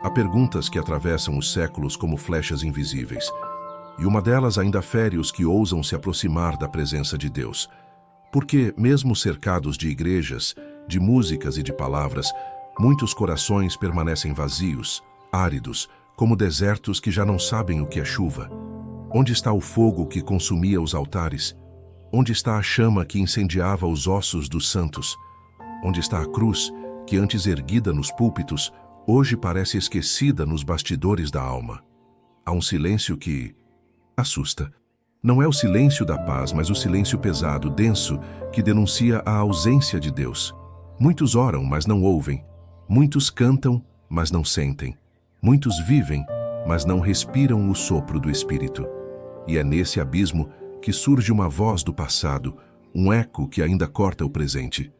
Há perguntas que atravessam os séculos como flechas invisíveis, e uma delas ainda fere os que ousam se aproximar da presença de Deus. Porque, mesmo cercados de igrejas, de músicas e de palavras, muitos corações permanecem vazios, áridos, como desertos que já não sabem o que é chuva. Onde está o fogo que consumia os altares? Onde está a chama que incendiava os ossos dos santos? Onde está a cruz, que antes erguida nos púlpitos, hoje parece esquecida nos bastidores da alma? Há um silêncio que assusta. Não é o silêncio da paz, mas o silêncio pesado, denso, que denuncia a ausência de Deus. Muitos oram, mas não ouvem. Muitos cantam, mas não sentem. Muitos vivem, mas não respiram o sopro do Espírito. E é nesse abismo que surge uma voz do passado, um eco que ainda corta o presente.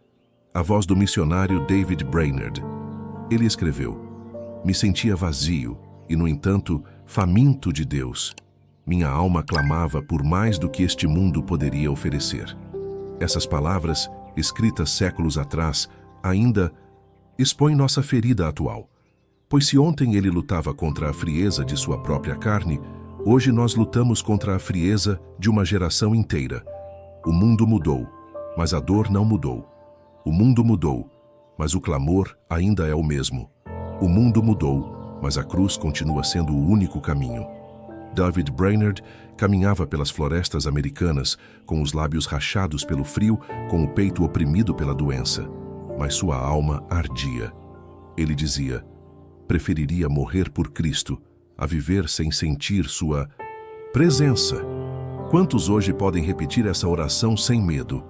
A voz do missionário David Brainerd. Ele escreveu: "Me sentia vazio e, no entanto, faminto de Deus. Minha alma clamava por mais do que este mundo poderia oferecer." Essas palavras, escritas séculos atrás, ainda expõem nossa ferida atual. Pois se ontem ele lutava contra a frieza de sua própria carne, hoje nós lutamos contra a frieza de uma geração inteira. O mundo mudou, mas a dor não mudou. O mundo mudou, mas o clamor ainda é o mesmo. O mundo mudou, mas a cruz continua sendo o único caminho. David Brainerd caminhava pelas florestas americanas, com os lábios rachados pelo frio, com o peito oprimido pela doença. Mas sua alma ardia. Ele dizia: preferiria morrer por Cristo a viver sem sentir sua presença. Quantos hoje podem repetir essa oração sem medo?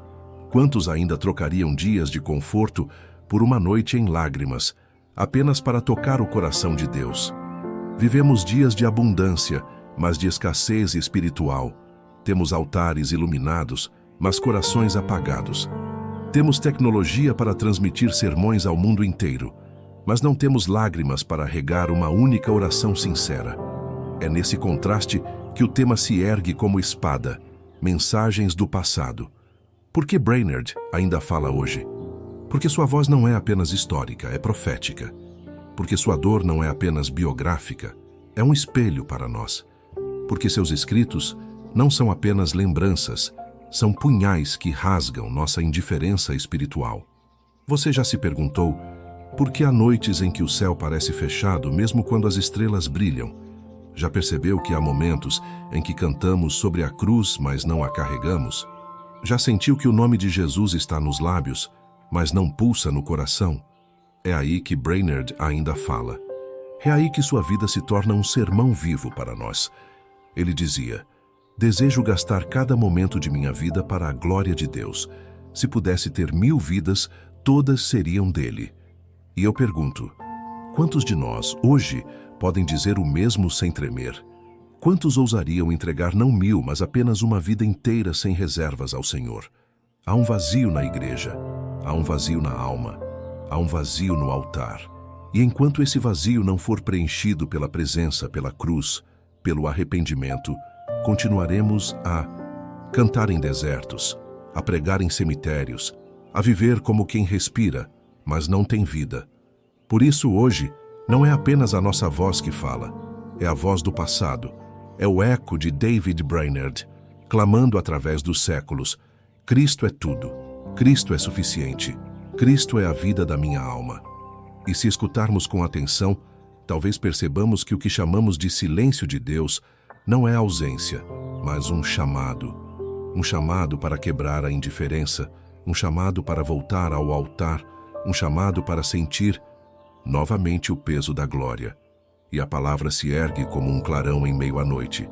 Quantos ainda trocariam dias de conforto por uma noite em lágrimas, apenas para tocar o coração de Deus? Vivemos dias de abundância, mas de escassez espiritual. Temos altares iluminados, mas corações apagados. Temos tecnologia para transmitir sermões ao mundo inteiro, mas não temos lágrimas para regar uma única oração sincera. É nesse contraste que o tema se ergue como espada: mensagens do passado. Por que Brainerd ainda fala hoje? Porque sua voz não é apenas histórica, é profética. Porque sua dor não é apenas biográfica, é um espelho para nós. Porque seus escritos não são apenas lembranças, são punhais que rasgam nossa indiferença espiritual. Você já se perguntou por que há noites em que o céu parece fechado mesmo quando as estrelas brilham? Já percebeu que há momentos em que cantamos sobre a cruz, mas não a carregamos? Já sentiu que o nome de Jesus está nos lábios, mas não pulsa no coração? É aí que Brainerd ainda fala. É aí que sua vida se torna um sermão vivo para nós. Ele dizia: desejo gastar cada momento de minha vida para a glória de Deus. Se pudesse ter 1000 vidas, todas seriam dele. E eu pergunto: quantos de nós, hoje, podem dizer o mesmo sem tremer? Quantos ousariam entregar não 1000, mas apenas uma vida inteira sem reservas ao Senhor? Há um vazio na igreja, há um vazio na alma, há um vazio no altar. E enquanto esse vazio não for preenchido pela presença, pela cruz, pelo arrependimento, continuaremos a cantar em desertos, a pregar em cemitérios, a viver como quem respira, mas não tem vida. Por isso, hoje, não é apenas a nossa voz que fala, é a voz do passado, é o eco de David Brainerd, clamando através dos séculos: Cristo é tudo, Cristo é suficiente, Cristo é a vida da minha alma. E se escutarmos com atenção, talvez percebamos que o que chamamos de silêncio de Deus não é ausência, mas um chamado para quebrar a indiferença, um chamado para voltar ao altar, um chamado para sentir novamente o peso da glória. E a palavra se ergue como um clarão em meio à noite: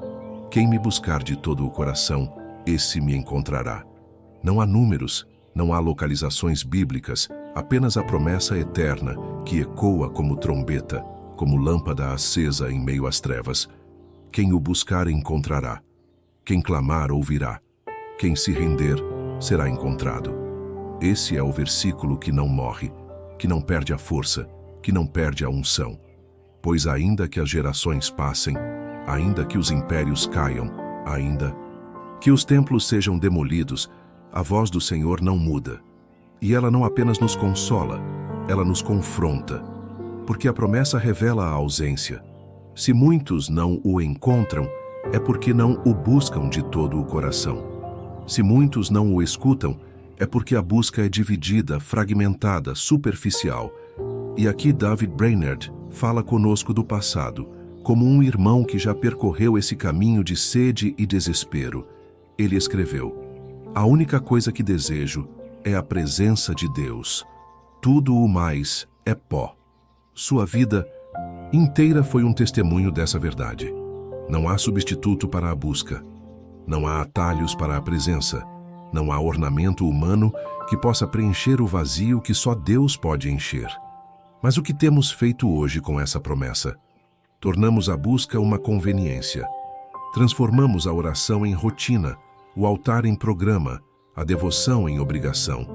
quem me buscar de todo o coração, esse me encontrará. Não há números, não há localizações bíblicas, apenas a promessa eterna que ecoa como trombeta, como lâmpada acesa em meio às trevas. Quem o buscar encontrará. Quem clamar ouvirá. Quem se render será encontrado. Esse é o versículo que não morre, que não perde a força, que não perde a unção. Pois ainda que as gerações passem, ainda que os impérios caiam, ainda que os templos sejam demolidos, a voz do Senhor não muda. E ela não apenas nos consola, ela nos confronta. porque a promessa revela a ausência. Se muitos não o encontram, é porque não o buscam de todo o coração. Se muitos não o escutam, é porque a busca é dividida, fragmentada, superficial. E aqui David Brainerd fala conosco do passado, como um irmão que já percorreu esse caminho de sede e desespero. Ele escreveu: "A única coisa que desejo é a presença de Deus. Tudo o mais é pó." Sua vida inteira foi um testemunho dessa verdade. Não há substituto para a busca. Não há atalhos para a presença. Não há ornamento humano que possa preencher o vazio que só Deus pode encher. Mas o que temos feito hoje com essa promessa? Tornamos a busca uma conveniência. Transformamos a oração em rotina, o altar em programa, a devoção em obrigação.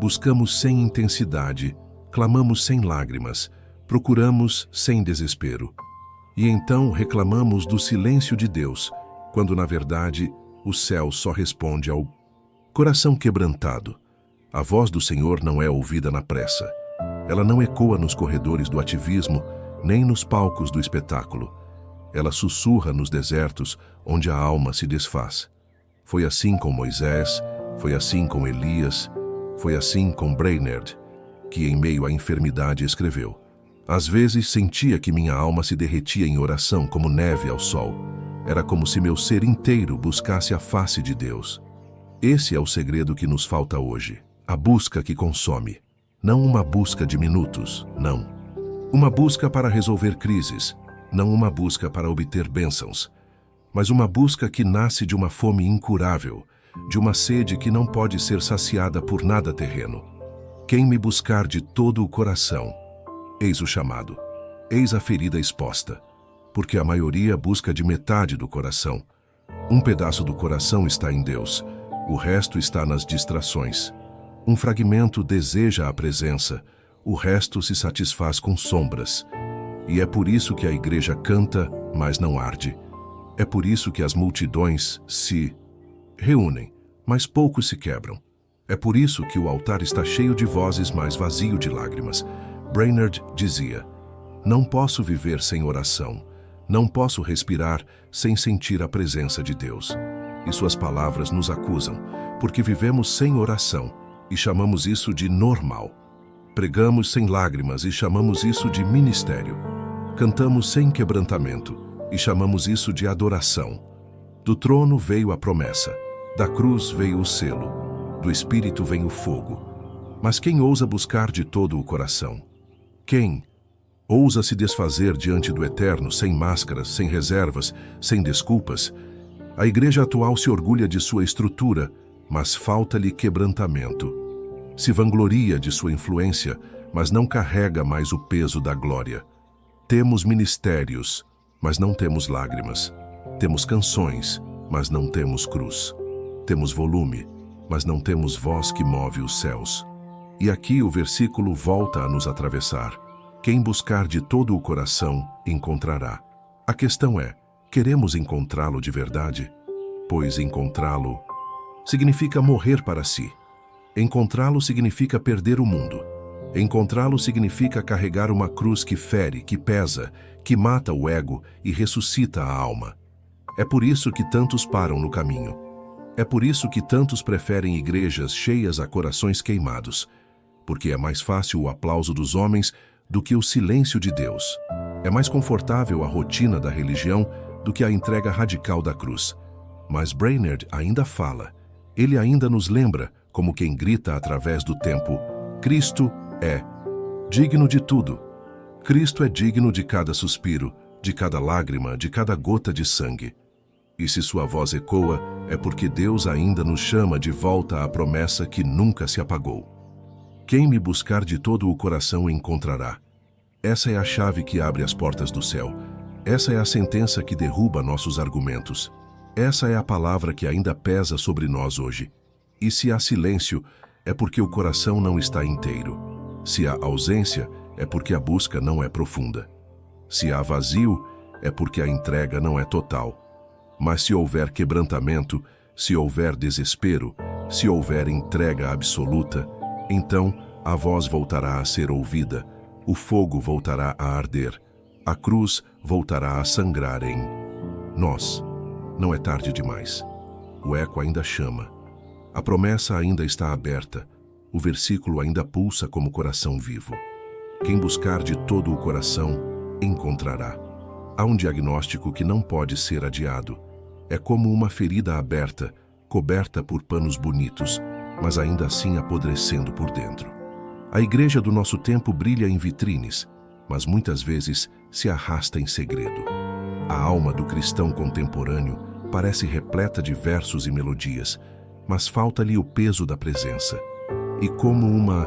Buscamos sem intensidade, clamamos sem lágrimas, procuramos sem desespero. E então reclamamos do silêncio de Deus, quando na verdade o céu só responde ao coração quebrantado. A voz do Senhor não é ouvida na pressa. Ela não ecoa nos corredores do ativismo, nem nos palcos do espetáculo. Ela sussurra nos desertos, onde a alma se desfaz. Foi assim com Moisés, foi assim com Elias, foi assim com Brainerd, que em meio à enfermidade escreveu: "Às vezes sentia que minha alma se derretia em oração como neve ao sol. Era como se meu ser inteiro buscasse a face de Deus." Esse é o segredo que nos falta hoje. A busca que consome. Não uma busca de minutos, não. Uma busca para resolver crises, não uma busca para obter bênçãos, mas uma busca que nasce de uma fome incurável, de uma sede que não pode ser saciada por nada terreno. Quem me buscar de todo o coração, eis o chamado, eis a ferida exposta, porque a maioria busca de metade do coração. Um pedaço do coração está em Deus, o resto está nas distrações. Um fragmento deseja a presença, o resto se satisfaz com sombras. E é por isso que a igreja canta, mas não arde. É por isso que as multidões se reúnem, mas poucos se quebram. É por isso que o altar está cheio de vozes, mas vazio de lágrimas. Brainerd dizia: "Não posso viver sem oração. Não posso respirar sem sentir a presença de Deus." E suas palavras nos acusam, porque vivemos sem oração e chamamos isso de normal. Pregamos sem lágrimas e chamamos isso de ministério. Cantamos sem quebrantamento e chamamos isso de adoração. Do trono veio a promessa, da cruz veio o selo, do Espírito vem o fogo. Mas quem ousa buscar de todo o coração? Quem ousa se desfazer diante do Eterno sem máscaras, sem reservas, sem desculpas? A igreja atual se orgulha de sua estrutura, mas falta-lhe quebrantamento. Se vangloria de sua influência, mas não carrega mais o peso da glória. Temos ministérios, mas não temos lágrimas. Temos canções, mas não temos cruz. Temos volume, mas não temos voz que move os céus. E aqui o versículo volta a nos atravessar. Quem buscar de todo o coração, encontrará. A questão é: queremos encontrá-lo de verdade? Pois encontrá-lo significa morrer para si. Encontrá-lo significa perder o mundo. Encontrá-lo significa carregar uma cruz que fere, que pesa, que mata o ego e ressuscita a alma. É por isso que tantos param no caminho. É por isso que tantos preferem igrejas cheias a corações queimados. Porque é mais fácil o aplauso dos homens do que o silêncio de Deus. É mais confortável a rotina da religião do que a entrega radical da cruz. Mas Brainerd ainda fala. Ele ainda nos lembra, como quem grita através do tempo: Cristo é digno de tudo. Cristo é digno de cada suspiro, de cada lágrima, de cada gota de sangue. E se sua voz ecoa, é porque Deus ainda nos chama de volta à promessa que nunca se apagou. Quem me buscar de todo o coração encontrará. Essa é a chave que abre as portas do céu. Essa é a sentença que derruba nossos argumentos. Essa é a palavra que ainda pesa sobre nós hoje. E se há silêncio, é porque o coração não está inteiro. Se há ausência, é porque a busca não é profunda. Se há vazio, é porque a entrega não é total. Mas se houver quebrantamento, se houver desespero, se houver entrega absoluta, então a voz voltará a ser ouvida, O fogo voltará a arder. A cruz voltará a sangrar em nós. Não é tarde demais. O eco ainda chama. A promessa ainda está aberta. O versículo ainda pulsa como coração vivo. Quem buscar de todo o coração, encontrará. Há um diagnóstico que não pode ser adiado. É como uma ferida aberta, coberta por panos bonitos, mas ainda assim apodrecendo por dentro. A igreja do nosso tempo brilha em vitrines, mas muitas vezes se arrasta em segredo. A alma do cristão contemporâneo parece repleta de versos e melodias, mas falta-lhe o peso da presença. E como uma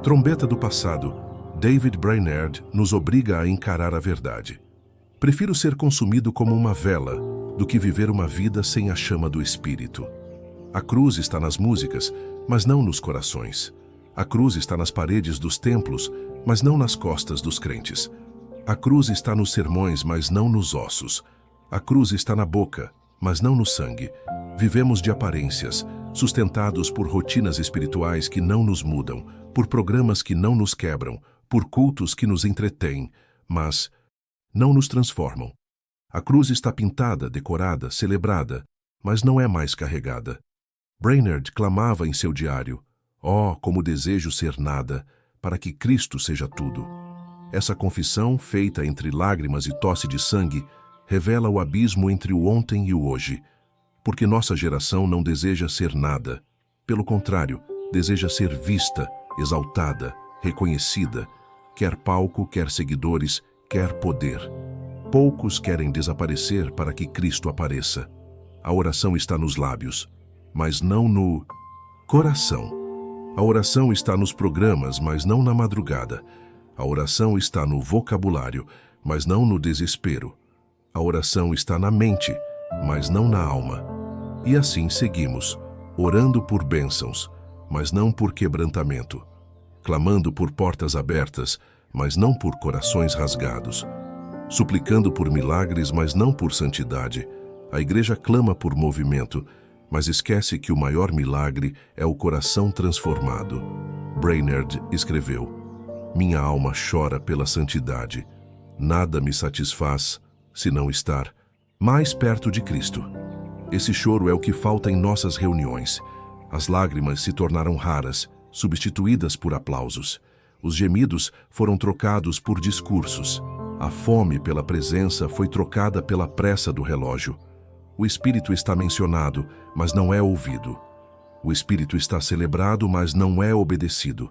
trombeta do passado, David Brainerd nos obriga a encarar a verdade. Prefiro ser consumido como uma vela do que viver uma vida sem a chama do Espírito. A cruz está nas músicas, mas não nos corações. A cruz está nas paredes dos templos, mas não nas costas dos crentes. A cruz está nos sermões, mas não nos ossos. A cruz está na boca, mas não no sangue. Vivemos de aparências, sustentados por rotinas espirituais que não nos mudam, por programas que não nos quebram, por cultos que nos entretêm, mas não nos transformam. A cruz está pintada, decorada, celebrada, mas não é mais carregada. Brainerd clamava em seu diário: "Oh, como desejo ser nada, para que Cristo seja tudo." Essa confissão, feita entre lágrimas e tosse de sangue, revela o abismo entre o ontem e o hoje. Porque nossa geração não deseja ser nada. Pelo contrário, deseja ser vista, exaltada, reconhecida, quer palco, quer seguidores, quer poder. Poucos querem desaparecer para que Cristo apareça. A oração está nos lábios, mas não no coração. A oração está nos programas, mas não na madrugada. A oração está no vocabulário, mas não no desespero. A oração está na mente, mas não na alma. E assim seguimos, orando por bênçãos, mas não por quebrantamento. Clamando por portas abertas, mas não por corações rasgados. Suplicando por milagres, mas não por santidade. A igreja clama por movimento, mas esquece que o maior milagre é o coração transformado. Brainerd escreveu: "Minha alma chora pela santidade. Nada me satisfaz se não estar mais perto de Cristo." Esse choro é o que falta em nossas reuniões. As lágrimas se tornaram raras, substituídas por aplausos. Os gemidos foram trocados por discursos. A fome pela presença foi trocada pela pressa do relógio. O Espírito está mencionado, mas não é ouvido. O Espírito está celebrado, mas não é obedecido.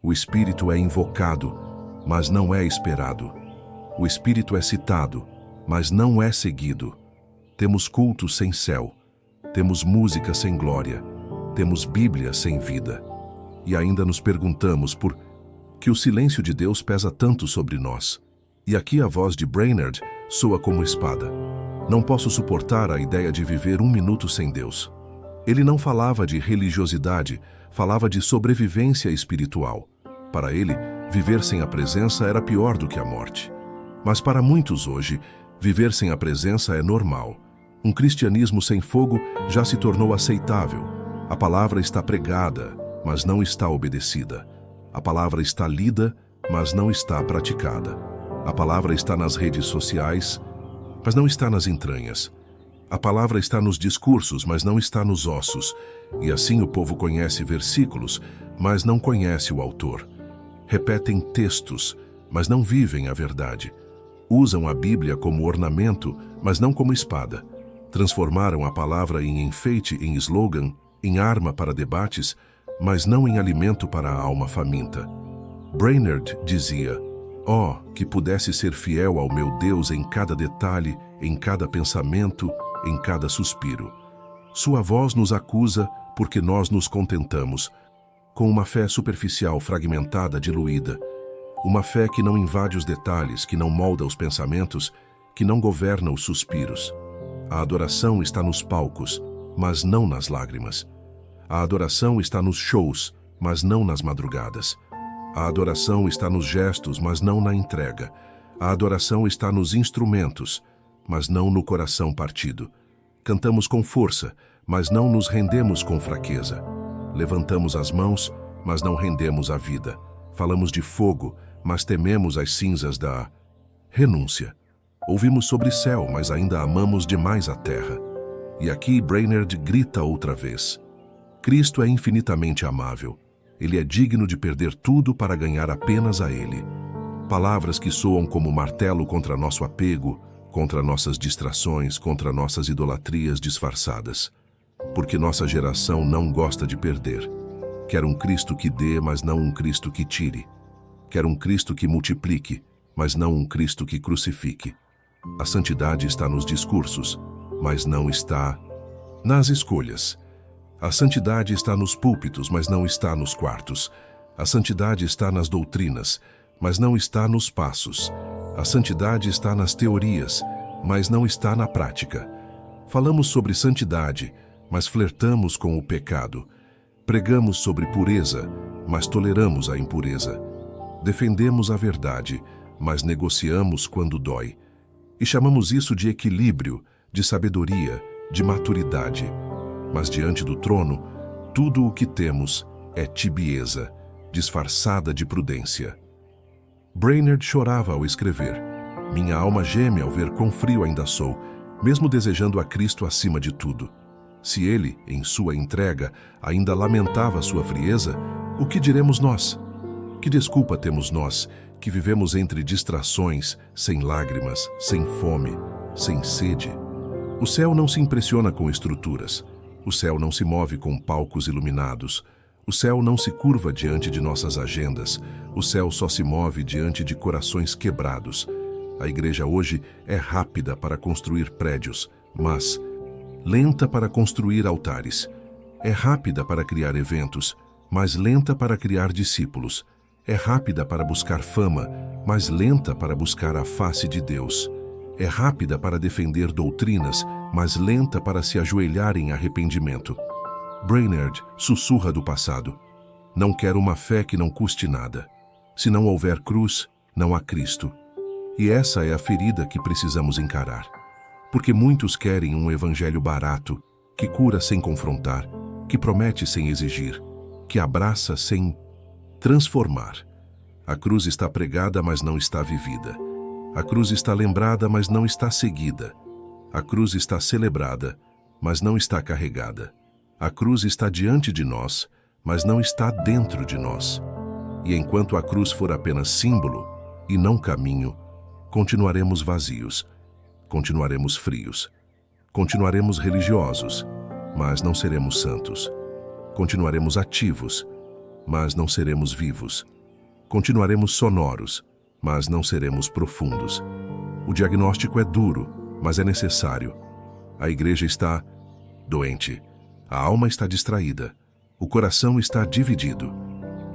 O Espírito é invocado, mas não é esperado. O Espírito é citado, mas não é seguido. Temos culto sem céu. Temos música sem glória. Temos Bíblia sem vida. E ainda nos perguntamos por que o silêncio de Deus pesa tanto sobre nós. E aqui a voz de Brainerd soa como espada. Não posso suportar a ideia de viver um minuto sem Deus. Ele não falava de religiosidade, falava de sobrevivência espiritual. Para ele, viver sem a presença era pior do que a morte. Mas para muitos hoje, viver sem a presença é normal. Um cristianismo sem fogo já se tornou aceitável. A palavra está pregada, mas não está obedecida. A palavra está lida, mas não está praticada. A palavra está nas redes sociais, mas não está nas entranhas. A palavra está nos discursos, mas não está nos ossos. E assim o povo conhece versículos, mas não conhece o autor. Repetem textos, mas não vivem a verdade. Usam a Bíblia como ornamento, mas não como espada. Transformaram a palavra em enfeite, em slogan, em arma para debates, mas não em alimento para a alma faminta. Brainerd dizia: "Oh, que pudesse ser fiel ao meu Deus em cada detalhe, em cada pensamento, em cada suspiro." Sua voz nos acusa porque nós nos contentamos com uma fé superficial, fragmentada, diluída. Uma fé que não invade os detalhes, que não molda os pensamentos, que não governa os suspiros. A adoração está nos palcos, mas não nas lágrimas. A adoração está nos shows, mas não nas madrugadas. A adoração está nos gestos, mas não na entrega. A adoração está nos instrumentos, mas não no coração partido. Cantamos com força, mas não nos rendemos com fraqueza. Levantamos as mãos, mas não rendemos a vida. Falamos de fogo, mas tememos as cinzas da renúncia. Ouvimos sobre céu, mas ainda amamos demais a terra. E aqui Brainerd grita outra vez. Cristo é infinitamente amável. Ele é digno de perder tudo para ganhar apenas a Ele. Palavras que soam como martelo contra nosso apego, contra nossas distrações, contra nossas idolatrias disfarçadas. Porque nossa geração não gosta de perder. Quer um Cristo que dê, mas não um Cristo que tire. Quer um Cristo que multiplique, mas não um Cristo que crucifique. A santidade está nos discursos, mas não está nas escolhas. A santidade está nos púlpitos, mas não está nos quartos. A santidade está nas doutrinas, mas não está nos passos. A santidade está nas teorias, mas não está na prática. Falamos sobre santidade, mas flertamos com o pecado. Pregamos sobre pureza, mas toleramos a impureza. Defendemos a verdade, mas negociamos quando dói. E chamamos isso de equilíbrio, de sabedoria, de maturidade. Mas diante do trono, tudo o que temos é tibieza, disfarçada de prudência. Brainerd chorava ao escrever. Minha alma geme ao ver quão frio ainda sou, mesmo desejando a Cristo acima de tudo. Se ele, em sua entrega, ainda lamentava sua frieza, o que diremos nós? Que desculpa temos nós, que vivemos entre distrações, sem lágrimas, sem fome, sem sede? O céu não se impressiona com estruturas. O céu não se move com palcos iluminados. O céu não se curva diante de nossas agendas. O céu só se move diante de corações quebrados. A igreja hoje é rápida para construir prédios, mas lenta para construir altares. É rápida para criar eventos, mas lenta para criar discípulos. É rápida para buscar fama, mas lenta para buscar a face de Deus. É rápida para defender doutrinas, mas lenta para se ajoelhar em arrependimento. Brainerd sussurra do passado. Não quero uma fé que não custe nada. Se não houver cruz, não há Cristo. E essa é a ferida que precisamos encarar. Porque muitos querem um evangelho barato, que cura sem confrontar, que promete sem exigir, que abraça sem transformar. A cruz está pregada, mas não está vivida. A cruz está lembrada, mas não está seguida. A cruz está celebrada, mas não está carregada. A cruz está diante de nós, mas não está dentro de nós. E enquanto a cruz for apenas símbolo, e não caminho, continuaremos vazios, continuaremos frios, continuaremos religiosos, mas não seremos santos. Continuaremos ativos, mas não seremos vivos. Continuaremos sonoros, mas não seremos profundos. O diagnóstico é duro, mas é necessário. A igreja está doente, a alma está distraída, o coração está dividido.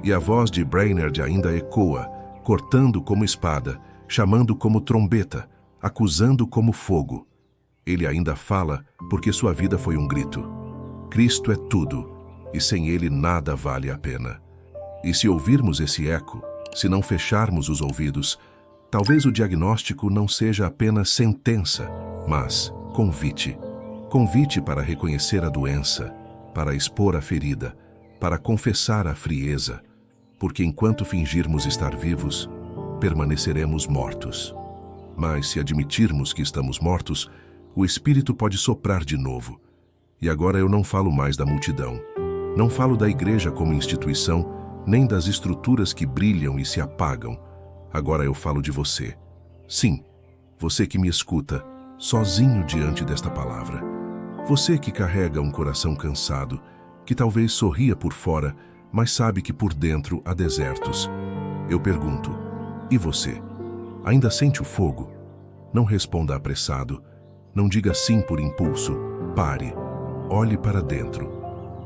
E a voz de Brainerd ainda ecoa, cortando como espada, chamando como trombeta, acusando como fogo. Ele ainda fala porque sua vida foi um grito. Cristo é tudo, e sem ele nada vale a pena. E se ouvirmos esse eco, se não fecharmos os ouvidos, talvez o diagnóstico não seja apenas sentença, mas convite. Convite para reconhecer a doença, para expor a ferida, para confessar a frieza, porque enquanto fingirmos estar vivos, permaneceremos mortos. Mas se admitirmos que estamos mortos, o Espírito pode soprar de novo. E agora eu não falo mais da multidão. Não falo da igreja como instituição, nem das estruturas que brilham e se apagam. Agora eu falo de você. Sim, você que me escuta, sozinho diante desta palavra. Você que carrega um coração cansado, que talvez sorria por fora, mas sabe que por dentro há desertos. Eu pergunto, e você? Ainda sente o fogo? Não responda apressado. Não diga sim por impulso. Pare. Olhe para dentro.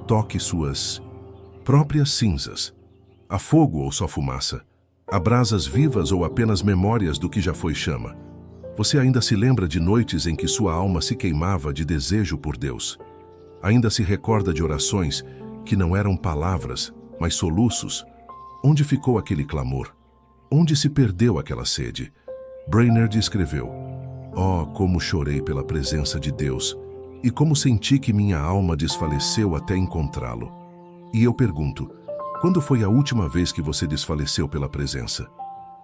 Toque suas próprias cinzas. Há fogo ou só fumaça? Há brasas vivas ou apenas memórias do que já foi chama? Você ainda se lembra de noites em que sua alma se queimava de desejo por Deus? Ainda se recorda de orações que não eram palavras, mas soluços? Onde ficou aquele clamor? Onde se perdeu aquela sede? Brainerd escreveu: Oh, como chorei pela presença de Deus, e como senti que minha alma desfaleceu até encontrá-lo. E eu pergunto, quando foi a última vez que você desfaleceu pela presença?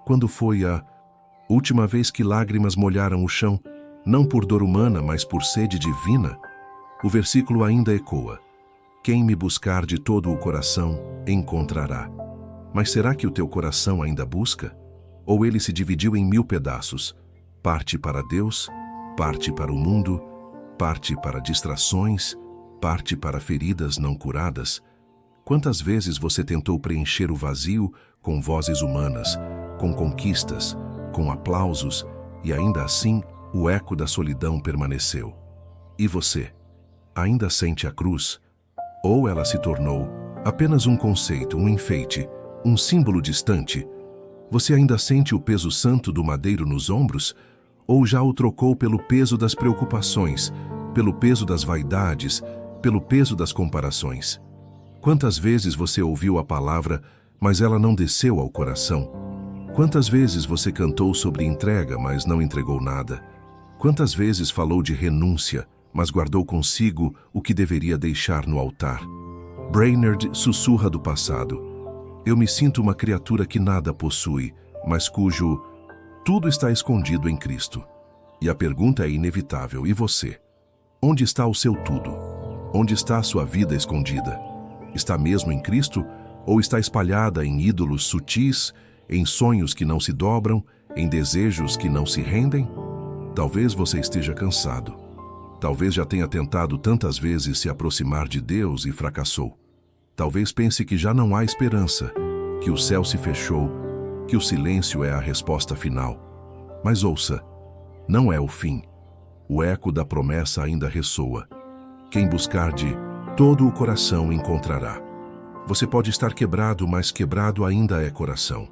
Quando foi a última vez que lágrimas molharam o chão, não por dor humana, mas por sede divina? O versículo ainda ecoa: quem me buscar de todo o coração, encontrará. Mas será que o teu coração ainda busca? Ou ele se dividiu em 1000 pedaços? Parte para Deus, parte para o mundo, parte para distrações, parte para feridas não curadas? Quantas vezes você tentou preencher o vazio com vozes humanas, com conquistas, com aplausos, e ainda assim o eco da solidão permaneceu? E você? Ainda sente a cruz? Ou ela se tornou apenas um conceito, um enfeite, um símbolo distante? Você ainda sente o peso santo do madeiro nos ombros? Ou já o trocou pelo peso das preocupações, pelo peso das vaidades, pelo peso das comparações? Quantas vezes você ouviu a palavra, mas ela não desceu ao coração? Quantas vezes você cantou sobre entrega, mas não entregou nada? Quantas vezes falou de renúncia, mas guardou consigo o que deveria deixar no altar? Brainerd sussurra do passado: eu me sinto uma criatura que nada possui, mas cujo tudo está escondido em Cristo. E a pergunta é inevitável: e você? Onde está o seu tudo? Onde está a sua vida escondida? Está mesmo em Cristo? Ou está espalhada em ídolos sutis, em sonhos que não se dobram, em desejos que não se rendem? Talvez você esteja cansado. Talvez já tenha tentado tantas vezes se aproximar de Deus e fracassou. Talvez pense que já não há esperança, que o céu se fechou, que o silêncio é a resposta final. Mas ouça, não é o fim. O eco da promessa ainda ressoa: quem buscar de todo o coração encontrará. Você pode estar quebrado, mas quebrado ainda é coração.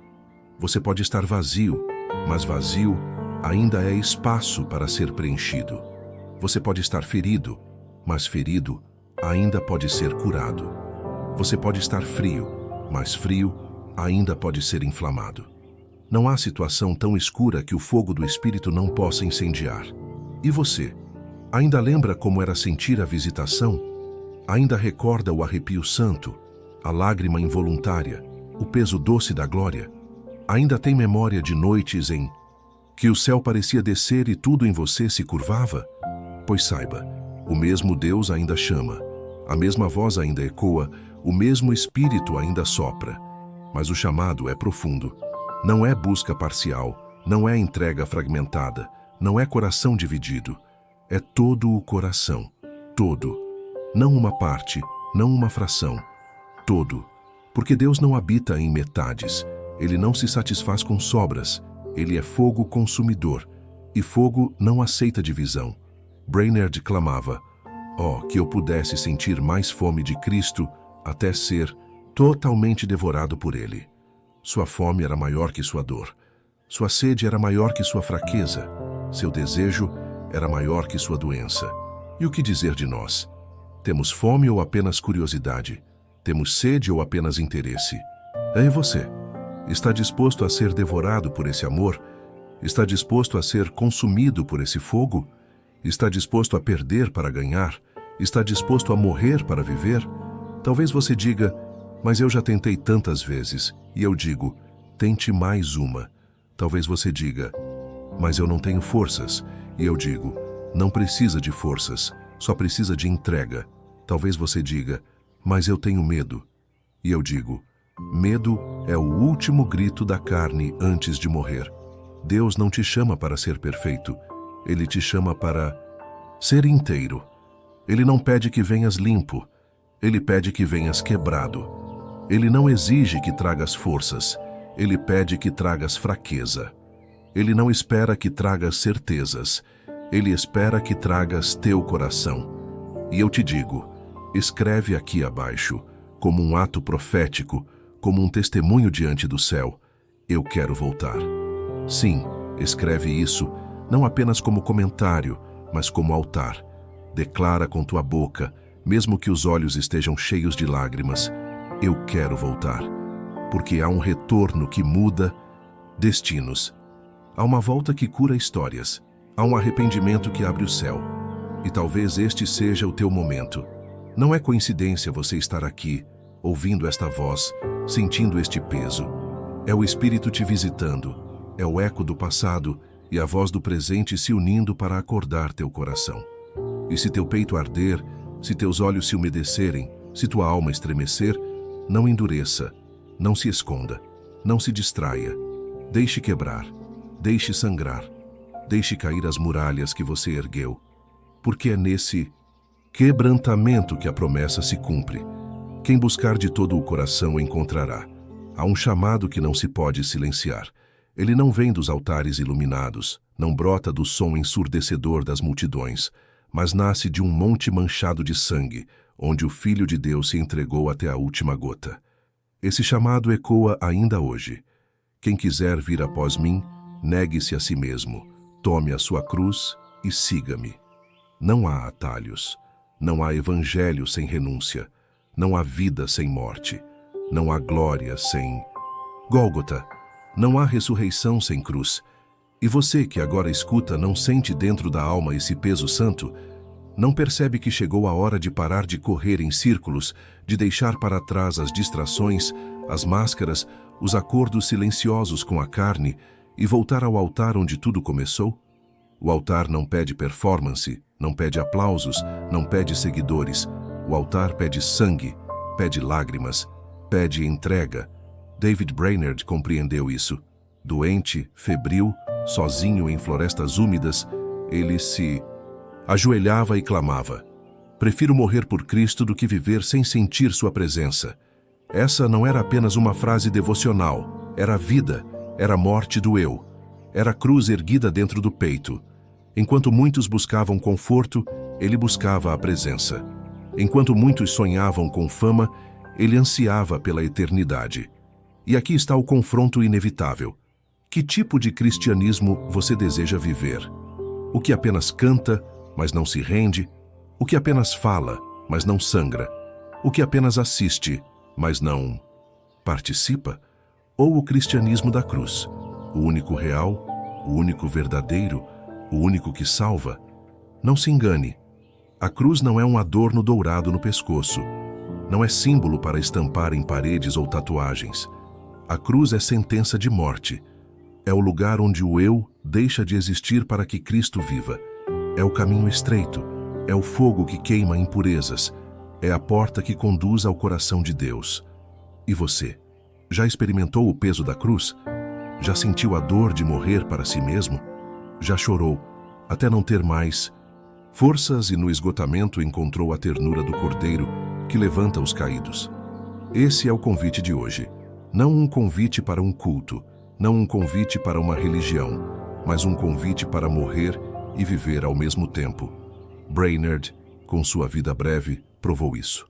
Você pode estar vazio, mas vazio ainda é espaço para ser preenchido. Você pode estar ferido, mas ferido ainda pode ser curado. Você pode estar frio, mas frio ainda pode ser inflamado. Não há situação tão escura que o fogo do Espírito não possa incendiar. E você? Ainda lembra como era sentir a visitação? Ainda recorda o arrepio santo, a lágrima involuntária, o peso doce da glória? Ainda tem memória de noites em que o céu parecia descer e tudo em você se curvava? Pois saiba, o mesmo Deus ainda chama, a mesma voz ainda ecoa, o mesmo Espírito ainda sopra. Mas o chamado é profundo. Não é busca parcial, não é entrega fragmentada, não é coração dividido. É todo o coração, todo. Não uma parte, não uma fração. Todo. Porque Deus não habita em metades. Ele não se satisfaz com sobras. Ele é fogo consumidor. E fogo não aceita divisão. Brainerd clamava: oh, que eu pudesse sentir mais fome de Cristo até ser totalmente devorado por Ele. Sua fome era maior que sua dor. Sua sede era maior que sua fraqueza. Seu desejo era maior que sua doença. E o que dizer de nós? Temos fome ou apenas curiosidade? Temos sede ou apenas interesse? E você? Está disposto a ser devorado por esse amor? Está disposto a ser consumido por esse fogo? Está disposto a perder para ganhar? Está disposto a morrer para viver? Talvez você diga: mas eu já tentei tantas vezes. E eu digo: tente mais uma. Talvez você diga: mas eu não tenho forças. E eu digo: não precisa de forças, só precisa de entrega. Talvez você diga: mas eu tenho medo. E eu digo: medo é o último grito da carne antes de morrer. Deus não te chama para ser perfeito. Ele te chama para ser inteiro. Ele não pede que venhas limpo. Ele pede que venhas quebrado. Ele não exige que tragas forças. Ele pede que tragas fraqueza. Ele não espera que tragas certezas. Ele espera que tragas teu coração. E eu te digo, escreve aqui abaixo, como um ato profético, como um testemunho diante do céu: eu quero voltar. Sim, escreve isso, não apenas como comentário, mas como altar. Declara com tua boca, mesmo que os olhos estejam cheios de lágrimas: eu quero voltar. Porque há um retorno que muda destinos. Há uma volta que cura histórias. Há um arrependimento que abre o céu. E talvez este seja o teu momento. Não é coincidência você estar aqui, ouvindo esta voz, sentindo este peso. É o Espírito te visitando, É o eco do passado e a voz do presente se unindo para acordar teu coração. E se teu peito arder, se teus olhos se umedecerem, se tua alma estremecer, não endureça, não se esconda, não se distraia. Deixe quebrar, deixe sangrar, deixe cair as muralhas que você ergueu, porque é nesse quebrantamento que a promessa se cumpre. Quem buscar de todo o coração encontrará. Há um chamado que não se pode silenciar. Ele não vem dos altares iluminados, não brota do som ensurdecedor das multidões, mas nasce de um monte manchado de sangue, onde o Filho de Deus se entregou até a última gota. Esse chamado ecoa ainda hoje. Quem quiser vir após mim, negue-se a si mesmo, tome a sua cruz e siga-me. Não há atalhos, não há evangelho sem renúncia, não há vida sem morte, não há glória sem Gólgota, não há ressurreição sem cruz. E você que agora escuta não sente dentro da alma esse peso santo? Não percebe que chegou a hora de parar de correr em círculos, de deixar para trás as distrações, as máscaras, os acordos silenciosos com a carne e voltar ao altar onde tudo começou? O altar não pede performance, não pede aplausos, não pede seguidores. O altar pede sangue, pede lágrimas, pede entrega. David Brainerd compreendeu isso. Doente, febril, sozinho em florestas úmidas, ele se ajoelhava e clamava: prefiro morrer por Cristo do que viver sem sentir sua presença. Essa não era apenas uma frase devocional, era vida, era morte do eu, era cruz erguida dentro do peito. Enquanto muitos buscavam conforto, ele buscava a presença. Enquanto muitos sonhavam com fama, ele ansiava pela eternidade. E aqui está o confronto inevitável. Que tipo de cristianismo você deseja viver? O que apenas canta, mas não se rende? O que apenas fala, mas não sangra? O que apenas assiste, mas não participa? Ou o cristianismo da cruz, o único real, o único verdadeiro, o único que salva? Não se engane. A cruz não é um adorno dourado no pescoço. Não é símbolo para estampar em paredes ou tatuagens. A cruz é sentença de morte. É o lugar onde o eu deixa de existir para que Cristo viva. É o caminho estreito. É o fogo que queima impurezas. É a porta que conduz ao coração de Deus. E você? Já experimentou o peso da cruz? Já sentiu a dor de morrer para si mesmo? Já chorou, até não ter mais forças e no esgotamento encontrou a ternura do Cordeiro que levanta os caídos? Esse é o convite de hoje. Não um convite para um culto, não um convite para uma religião, mas um convite para morrer e viver ao mesmo tempo. Brainerd, com sua vida breve, provou isso.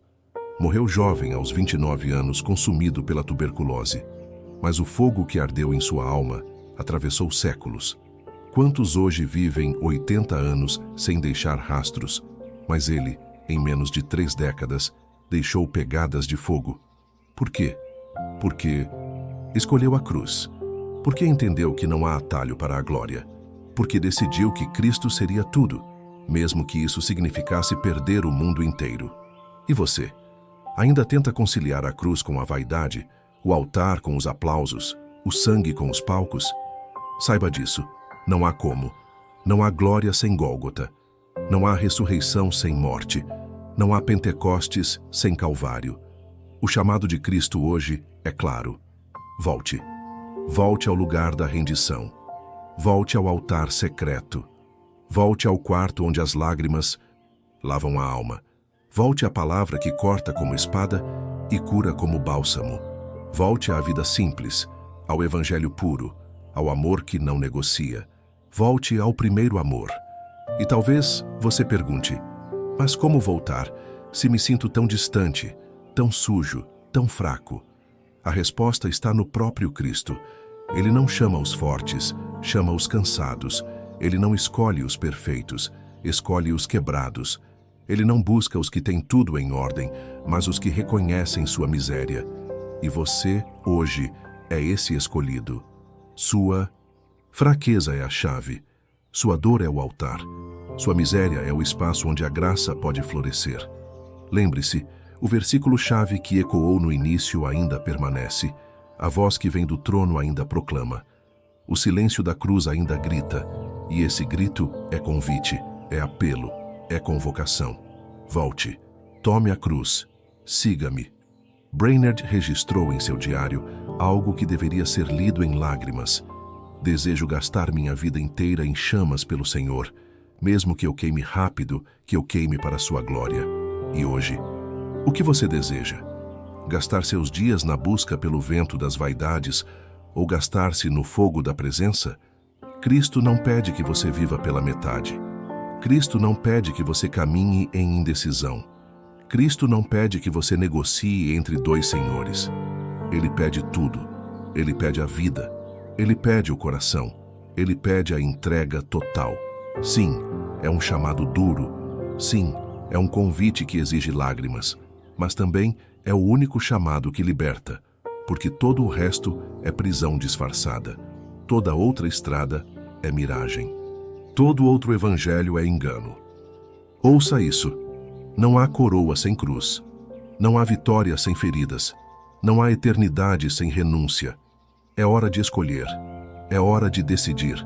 Morreu jovem, aos 29 anos, consumido pela tuberculose. Mas o fogo que ardeu em sua alma atravessou séculos. Quantos hoje vivem 80 anos sem deixar rastros? Mas ele, em menos de 3 décadas, deixou pegadas de fogo. Por quê? Porque escolheu a cruz. Porque entendeu que não há atalho para a glória. Porque decidiu que Cristo seria tudo, mesmo que isso significasse perder o mundo inteiro. E você? Ainda tenta conciliar a cruz com a vaidade, o altar com os aplausos, o sangue com os palcos? Saiba disso. Não há como. Não há glória sem Gólgota. Não há ressurreição sem morte. Não há Pentecostes sem Calvário. O chamado de Cristo hoje é claro. Volte. Volte ao lugar da rendição. Volte ao altar secreto. Volte ao quarto onde as lágrimas lavam a alma. Volte à palavra que corta como espada e cura como bálsamo. Volte à vida simples, ao evangelho puro, ao amor que não negocia. Volte ao primeiro amor. E talvez você pergunte: mas como voltar se me sinto tão distante, tão sujo, tão fraco? A resposta está no próprio Cristo. Ele não chama os fortes, chama os cansados. Ele não escolhe os perfeitos, escolhe os quebrados. Ele não busca os que têm tudo em ordem, mas os que reconhecem sua miséria. E você, hoje, é esse escolhido. Sua fraqueza é a chave. Sua dor é o altar. Sua miséria é o espaço onde a graça pode florescer. Lembre-se, o versículo-chave que ecoou no início ainda permanece. A voz que vem do trono ainda proclama: O silêncio da cruz ainda grita, e esse grito é convite, é apelo, é convocação. Volte, tome a cruz, siga-me. Brainerd registrou em seu diário algo que deveria ser lido em lágrimas. Desejo gastar minha vida inteira em chamas pelo Senhor, mesmo que eu queime rápido, que eu queime para a sua glória. E hoje, o que você deseja? Gastar seus dias na busca pelo vento das vaidades ou gastar-se no fogo da presença? Cristo não pede que você viva pela metade. Cristo não pede que você caminhe em indecisão. Cristo não pede que você negocie entre dois senhores. Ele pede tudo. Ele pede a vida. Ele pede o coração. Ele pede a entrega total. Sim, é um chamado duro. Sim, é um convite que exige lágrimas. Mas também é o único chamado que liberta, porque todo o resto é prisão disfarçada. Toda outra estrada é miragem. Todo outro evangelho é engano. Ouça isso. Não há coroa sem cruz. Não há vitória sem feridas. Não há eternidade sem renúncia. É hora de escolher. É hora de decidir.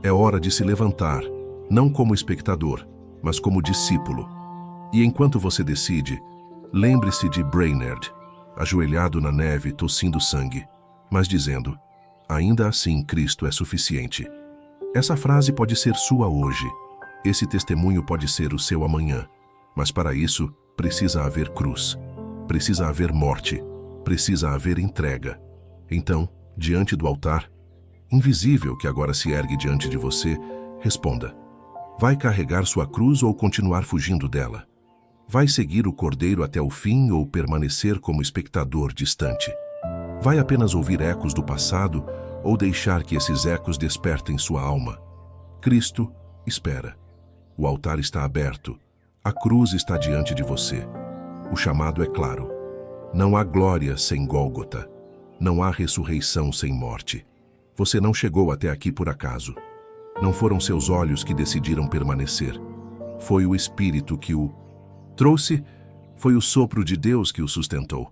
É hora de se levantar, não como espectador, mas como discípulo. E enquanto você decide, lembre-se de Brainerd, ajoelhado na neve, tossindo sangue, mas dizendo: ainda assim Cristo é suficiente. Essa frase pode ser sua hoje. Esse testemunho pode ser o seu amanhã. Mas para isso, precisa haver cruz. Precisa haver morte. Precisa haver entrega. Então, diante do altar, invisível que agora se ergue diante de você, responda: vai carregar sua cruz ou continuar fugindo dela? Vai seguir o Cordeiro até o fim ou permanecer como espectador distante? Vai apenas ouvir ecos do passado ou deixar que esses ecos despertem sua alma? Cristo espera. O altar está aberto. A cruz está diante de você. O chamado é claro. Não há glória sem Gólgota. Não há ressurreição sem morte. Você não chegou até aqui por acaso. Não foram seus olhos que decidiram permanecer. Foi o Espírito que o trouxe, foi o sopro de Deus que o sustentou.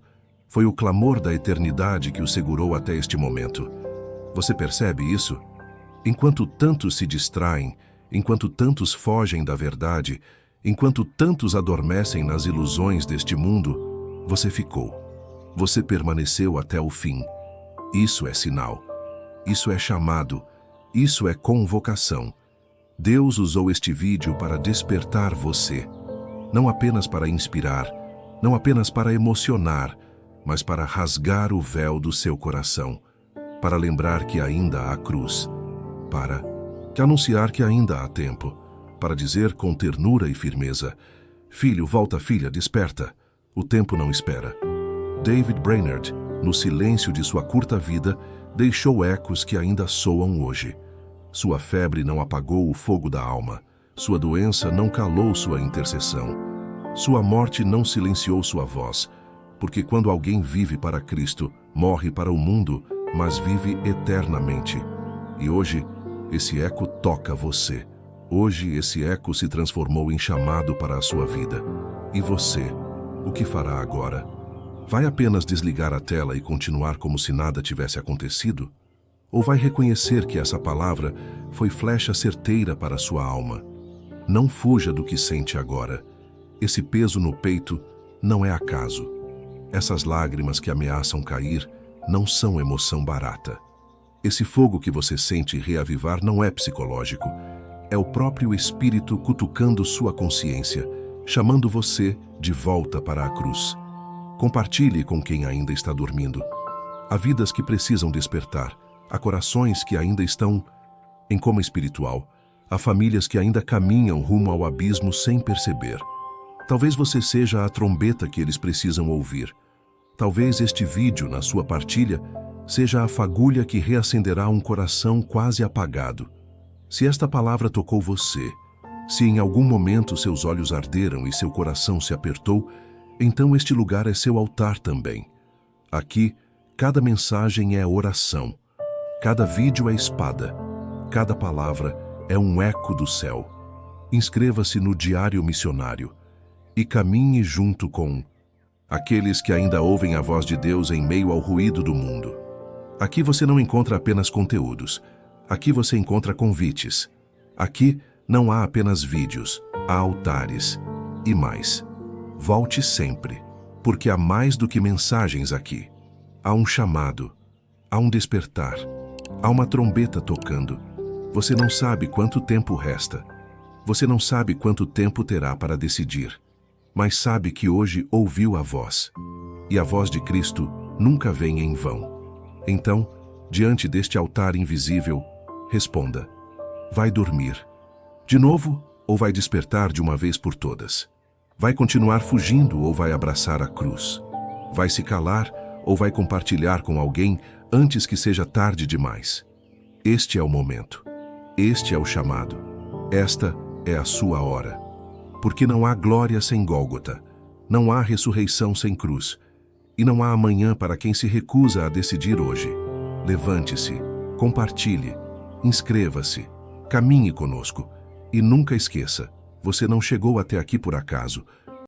Foi o clamor da eternidade que o segurou até este momento. Você percebe isso? Enquanto tantos se distraem, enquanto tantos fogem da verdade, enquanto tantos adormecem nas ilusões deste mundo, você ficou. Você permaneceu até o fim. Isso é sinal. Isso é chamado. Isso é convocação. Deus usou este vídeo para despertar você. Não apenas para inspirar, não apenas para emocionar, mas para rasgar o véu do seu coração, para lembrar que ainda há cruz, para anunciar que ainda há tempo, para dizer com ternura e firmeza: filho, volta, filha, desperta, o tempo não espera. David Brainerd, no silêncio de sua curta vida, deixou ecos que ainda soam hoje. Sua febre não apagou o fogo da alma. Sua doença não calou sua intercessão. Sua morte não silenciou sua voz, porque quando alguém vive para Cristo, morre para o mundo, mas vive eternamente. E hoje, esse eco toca você. Hoje, esse eco se transformou em chamado para a sua vida. E você, o que fará agora? Vai apenas desligar a tela e continuar como se nada tivesse acontecido? Ou vai reconhecer que essa palavra foi flecha certeira para a sua alma? Não fuja do que sente agora. Esse peso no peito não é acaso. Essas lágrimas que ameaçam cair não são emoção barata. Esse fogo que você sente reavivar não é psicológico. É o próprio Espírito cutucando sua consciência, chamando você de volta para a cruz. Compartilhe com quem ainda está dormindo. Há vidas que precisam despertar. Há corações que ainda estão em coma espiritual. Há famílias que ainda caminham rumo ao abismo sem perceber. Talvez você seja a trombeta que eles precisam ouvir. Talvez este vídeo, na sua partilha, seja a fagulha que reacenderá um coração quase apagado. Se esta palavra tocou você, se em algum momento seus olhos arderam e seu coração se apertou, então este lugar é seu altar também. Aqui, cada mensagem é oração. Cada vídeo é espada. Cada palavra é um eco do céu. Inscreva-se no Diário Missionário e caminhe junto com aqueles que ainda ouvem a voz de Deus em meio ao ruído do mundo. Aqui você não encontra apenas conteúdos. Aqui você encontra convites. Aqui não há apenas vídeos, há altares. E mais. Volte sempre, porque há mais do que mensagens aqui. Há um chamado, há um despertar, há uma trombeta tocando. Você não sabe quanto tempo resta. Você não sabe quanto tempo terá para decidir, mas sabe que hoje ouviu a voz. E a voz de Cristo nunca vem em vão. Então, diante deste altar invisível, responda: vai dormir de novo ou vai despertar de uma vez por todas? Vai continuar fugindo ou vai abraçar a cruz? Vai se calar ou vai compartilhar com alguém antes que seja tarde demais? Este é o momento. Este é o chamado. Esta é a sua hora. Porque não há glória sem Gólgota, não há ressurreição sem cruz, e não há amanhã para quem se recusa a decidir hoje. Levante-se, compartilhe, inscreva-se, caminhe conosco, e nunca esqueça, você não chegou até aqui por acaso,